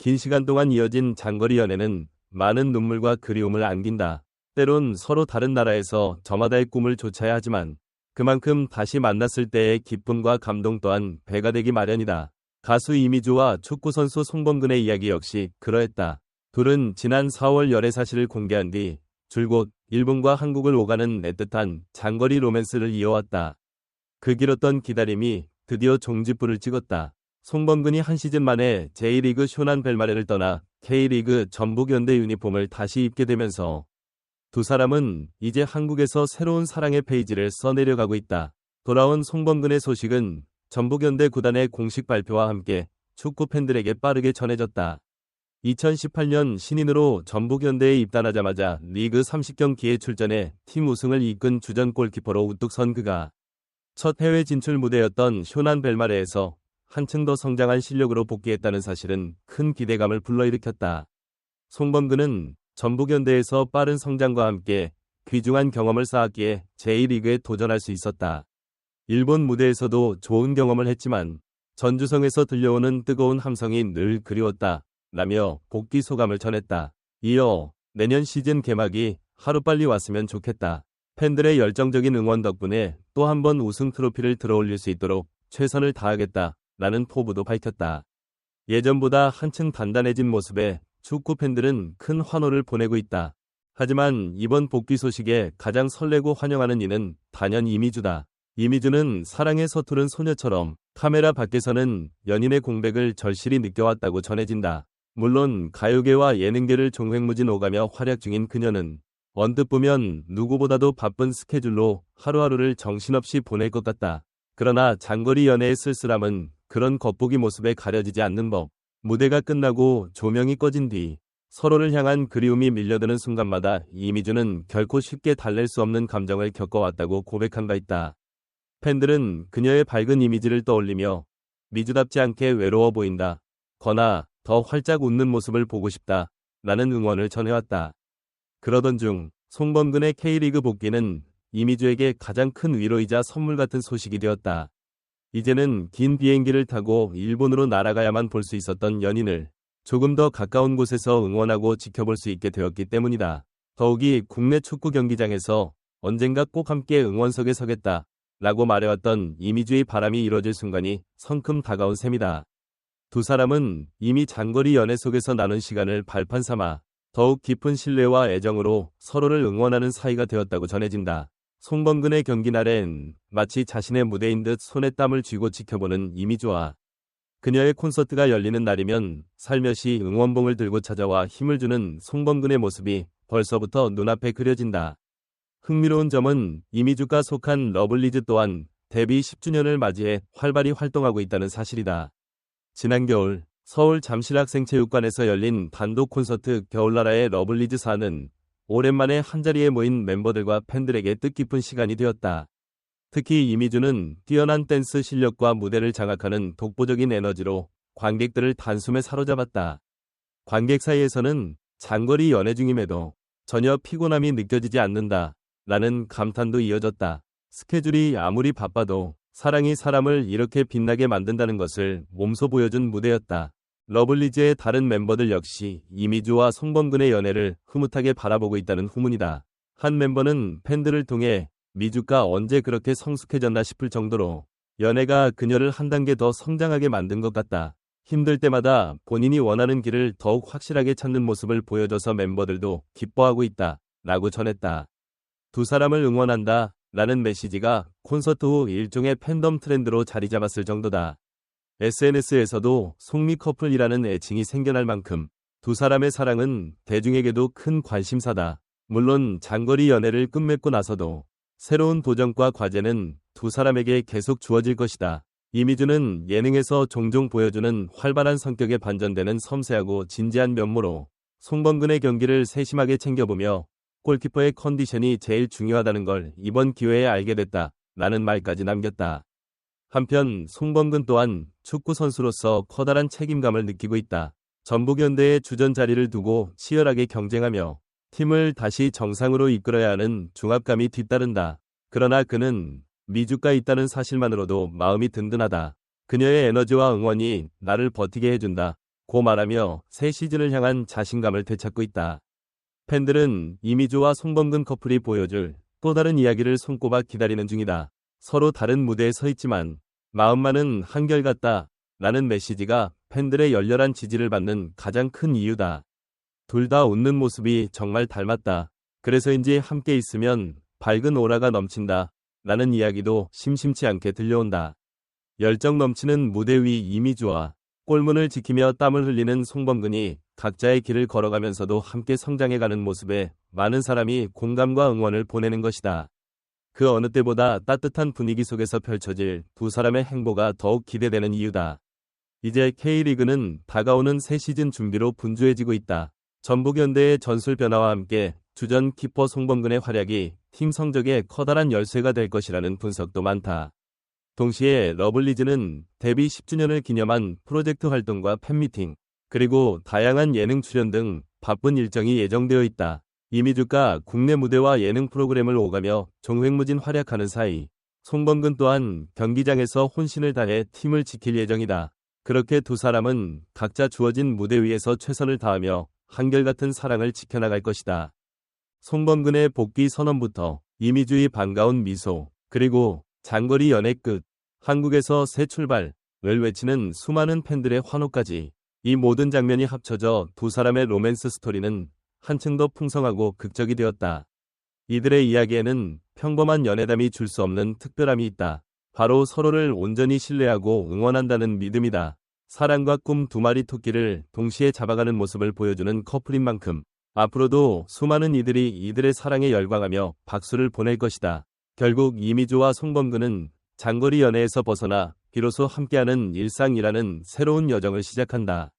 긴 시간 동안 이어진 장거리 연애는 많은 눈물과 그리움을 안긴다. 때론 서로 다른 나라에서 저마다의 꿈을 좇아야 하지만 그만큼 다시 만났을 때의 기쁨과 감동 또한 배가 되기 마련이다. 가수 이미주와 축구선수 송범근의 이야기 역시 그러했다. 둘은 지난 4월 열애 사실을 공개한 뒤 줄곧 일본과 한국을 오가는 애틋한 장거리 로맨스를 이어왔다. 그 길었던 기다림이 드디어 종지부를 찍었다. 송범근이 한 시즌 만에 J리그 쇼난 벨마레를 떠나 K리그 전북현대 유니폼을 다시 입게 되면서 두 사람은 이제 한국에서 새로운 사랑의 페이지를 써내려가고 있다. 돌아온 송범근의 소식은 전북현대 구단의 공식 발표와 함께 축구 팬들에게 빠르게 전해졌다. 2018년 신인으로 전북현대에 입단하자마자 리그 30경기에 출전해 팀 우승을 이끈 주전 골키퍼로 우뚝 선 그가 첫 해외 진출 무대였던 쇼난 벨마레에서 한층 더 성장한 실력으로 복귀했다는 사실은 큰 기대감을 불러일으켰다. 송범근은 전북현대에서 빠른 성장과 함께 귀중한 경험을 쌓았기에 J리그에 도전할 수 있었다. 일본 무대에서도 좋은 경험을 했지만 전주성에서 들려오는 뜨거운 함성이 늘 그리웠다. 라며 복귀 소감을 전했다. 이어 내년 시즌 개막이 하루빨리 왔으면 좋겠다. 팬들의 열정적인 응원 덕분에 또 한 번 우승 트로피를 들어올릴 수 있도록 최선을 다하겠다. 라는 포부도 밝혔다. 예전보다 한층 단단해진 모습에 축구 팬들은 큰 환호를 보내고 있다. 하지만 이번 복귀 소식에 가장 설레고 환영하는 이는 단연 이미주다. 이미주는 사랑에 서투른 소녀처럼 카메라 밖에서는 연인의 공백을 절실히 느껴왔다고 전해진다. 물론 가요계와 예능계를 종횡무진 오가며 활약 중인 그녀는 언뜻 보면 누구보다도 바쁜 스케줄로 하루하루를 정신없이 보낼 것 같다. 그러나 장거리 연애의 쓸쓸함은 그런 겉보기 모습에 가려지지 않는 법. 무대가 끝나고 조명이 꺼진 뒤 서로를 향한 그리움이 밀려드는 순간마다 이미주는 결코 쉽게 달랠 수 없는 감정을 겪어왔다고 고백한 바 있다. 팬들은 그녀의 밝은 이미지를 떠올리며 미주답지 않게 외로워 보인다. 거나 더 활짝 웃는 모습을 보고 싶다. 라는 응원을 전해왔다. 그러던 중 송범근의 K리그 복귀는 이미주에게 가장 큰 위로이자 선물 같은 소식이 되었다. 이제는 긴 비행기를 타고 일본으로 날아가야만 볼 수 있었던 연인을 조금 더 가까운 곳에서 응원하고 지켜볼 수 있게 되었기 때문이다. 더욱이 국내 축구 경기장에서 언젠가 꼭 함께 응원석에 서겠다. 라고 말해왔던 이미주의 바람이 이뤄질 순간이 성큼 다가온 셈이다. 두 사람은 이미 장거리 연애 속에서 나눈 시간을 발판 삼아 더욱 깊은 신뢰와 애정으로 서로를 응원하는 사이가 되었다고 전해진다. 송범근의 경기 날엔 마치 자신의 무대인 듯 손에 땀을 쥐고 지켜보는 이미주와 그녀의 콘서트가 열리는 날이면 살며시 응원봉을 들고 찾아와 힘을 주는 송범근의 모습이 벌써부터 눈앞에 그려진다. 흥미로운 점은 이미주가 속한 러블리즈 또한 데뷔 10주년을 맞이해 활발히 활동하고 있다는 사실이다. 지난 겨울 서울 잠실학생체육관에서 열린 단독 콘서트 겨울나라의 러블리즈4는 오랜만에 한자리에 모인 멤버들과 팬들에게 뜻깊은 시간이 되었다. 특히 이미주는 뛰어난 댄스 실력과 무대를 장악하는 독보적인 에너지로 관객들을 단숨에 사로잡았다. 관객 사이에서는 장거리 연애 중임에도 전혀 피곤함이 느껴지지 않는다. 라는 감탄도 이어졌다. 스케줄이 아무리 바빠도 사랑이 사람을 이렇게 빛나게 만든다는 것을 몸소 보여준 무대였다. 러블리즈의 다른 멤버들 역시 이미주와 송범근의 연애를 흐뭇하게 바라보고 있다는 후문이다. 한 멤버는 팬들을 통해 미주가 언제 그렇게 성숙해졌나 싶을 정도로 연애가 그녀를 한 단계 더 성장하게 만든 것 같다. 힘들 때마다 본인이 원하는 길을 더욱 확실하게 찾는 모습을 보여줘서 멤버들도 기뻐하고 있다. 라고 전했다. 두 사람을 응원한다. 라는 메시지가 콘서트 후 일종의 팬덤 트렌드로 자리 잡았을 정도다. SNS에서도 송미 커플이라는 애칭이 생겨날 만큼 두 사람의 사랑은 대중에게도 큰 관심사다. 물론 장거리 연애를 끝맺고 나서도 새로운 도전과 과제는 두 사람에게 계속 주어질 것이다. 이미주는 예능에서 종종 보여주는 활발한 성격에 반전되는 섬세하고 진지한 면모로 송범근의 경기를 세심하게 챙겨보며 골키퍼의 컨디션이 제일 중요하다는 걸 이번 기회에 알게 됐다. 라는 말까지 남겼다. 한편 송범근 또한 축구 선수로서 커다란 책임감을 느끼고 있다. 전북현대의 주전 자리를 두고 치열하게 경쟁하며 팀을 다시 정상으로 이끌어야 하는 중압감이 뒤따른다. 그러나 그는 미주가 있다는 사실만으로도 마음이 든든하다. 그녀의 에너지와 응원이 나를 버티게 해준다. 고 말하며 새 시즌을 향한 자신감을 되찾고 있다. 팬들은 이미주와 송범근 커플이 보여줄 또 다른 이야기를 손꼽아 기다리는 중이다. 서로 다른 무대에 서 있지만 마음만은 한결같다. 라는 메시지가 팬들의 열렬한 지지를 받는 가장 큰 이유다. 둘 다 웃는 모습이 정말 닮았다. 그래서인지 함께 있으면 밝은 오라가 넘친다. 라는 이야기도 심심치 않게 들려온다. 열정 넘치는 무대 위 이미주와 골문을 지키며 땀을 흘리는 송범근이 각자의 길을 걸어가면서도 함께 성장해가는 모습에 많은 사람이 공감과 응원을 보내는 것이다. 그 어느 때보다 따뜻한 분위기 속에서 펼쳐질 두 사람의 행보가 더욱 기대되는 이유다. 이제 K리그는 다가오는 새 시즌 준비로 분주해지고 있다. 전북현대의 전술 변화와 함께 주전 키퍼 송범근의 활약이 팀 성적에 커다란 열쇠가 될 것이라는 분석도 많다. 동시에 러블리즈는 데뷔 10주년을 기념한 프로젝트 활동과 팬미팅, 그리고 다양한 예능 출연 등 바쁜 일정이 예정되어 있다. 이미주가 국내 무대와 예능 프로그램을 오가며 종횡무진 활약하는 사이 송범근 또한 경기장에서 혼신을 다해 팀을 지킬 예정이다. 그렇게 두 사람은 각자 주어진 무대 위에서 최선을 다하며 한결같은 사랑을 지켜나갈 것이다. 송범근의 복귀 선언부터 이미주의 반가운 미소, 그리고 장거리 연애 끝, 한국에서 새 출발을 외치는 수많은 팬들의 환호까지, 이 모든 장면이 합쳐져 두 사람의 로맨스 스토리는 한층 더 풍성하고 극적이 되었다. 이들의 이야기에는 평범한 연애담이 줄 수 없는 특별함이 있다. 바로 서로를 온전히 신뢰하고 응원한다는 믿음이다. 사랑과 꿈 두 마리 토끼를 동시에 잡아가는 모습을 보여주는 커플인 만큼 앞으로도 수많은 이들이 이들의 사랑에 열광하며 박수를 보낼 것이다. 결국 이미주와 송범근은 장거리 연애에서 벗어나 비로소 함께하는 일상이라는 새로운 여정을 시작한다.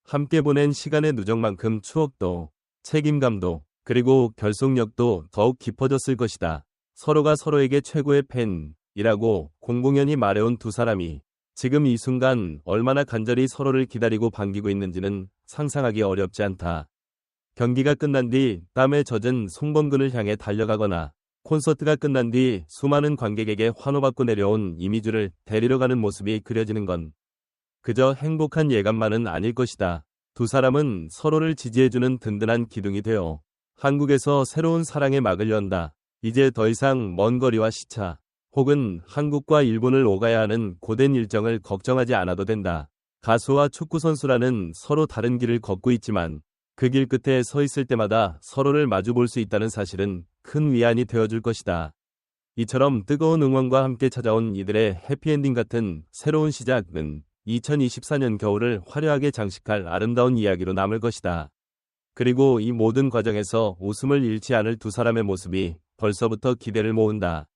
함께 보낸 시간의 누적만큼 추억도, 책임감도, 그리고 결속력도 더욱 깊어졌을 것이다. 서로가 서로에게 최고의 팬이라고 공공연히 말해온 두 사람이 지금 이 순간 얼마나 간절히 서로를 기다리고 반기고 있는지는 상상하기 어렵지 않다. 경기가 끝난 뒤 땀에 젖은 송범근을 향해 달려가거나 콘서트가 끝난 뒤 수많은 관객에게 환호받고 내려온 이미주를 데리러 가는 모습이 그려지는 건 그저 행복한 예감만은 아닐 것이다. 두 사람은 서로를 지지해주는 든든한 기둥이 되어 한국에서 새로운 사랑의 막을 연다. 이제 더 이상 먼 거리와 시차, 혹은 한국과 일본을 오가야 하는 고된 일정을 걱정하지 않아도 된다. 가수와 축구선수라는 서로 다른 길을 걷고 있지만 그 길 끝에 서 있을 때마다 서로를 마주 볼 수 있다는 사실은 큰 위안이 되어줄 것이다. 이처럼 뜨거운 응원과 함께 찾아온 이들의 해피엔딩 같은 새로운 시작은 2024년 겨울을 화려하게 장식할 아름다운 이야기로 남을 것이다. 그리고 이 모든 과정에서 웃음을 잃지 않을 두 사람의 모습이 벌써부터 기대를 모은다.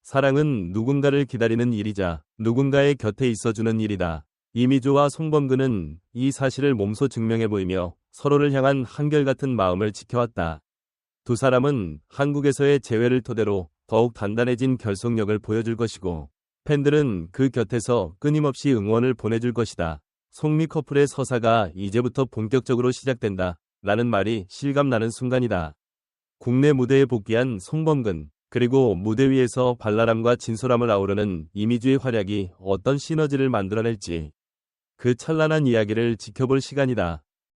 사랑은 누군가를 기다리는 일이자 누군가의 곁에 있어주는 일이다. 이미주와 송범근은 이 사실을 몸소 증명해 보이며 서로를 향한 한결같은 마음을 지켜왔다. 두 사람은 한국에서의 재회를 토대로 더욱 단단해진 결속력을 보여줄 것이고 팬들은 그 곁에서 끊임없이 응원을 보내줄 것이다. 송미 커플의 서사가 이제부터 본격적으로 시작된다. 라는 말이 실감나는 순간이다. 국내 무대에 복귀한 송범근, 그리고 무대 위에서 발랄함과 진솔함을 아우르는 이미주의 활약이 어떤 시너지를 만들어낼지 그 찬란한 이야기를 지켜볼 시간이다.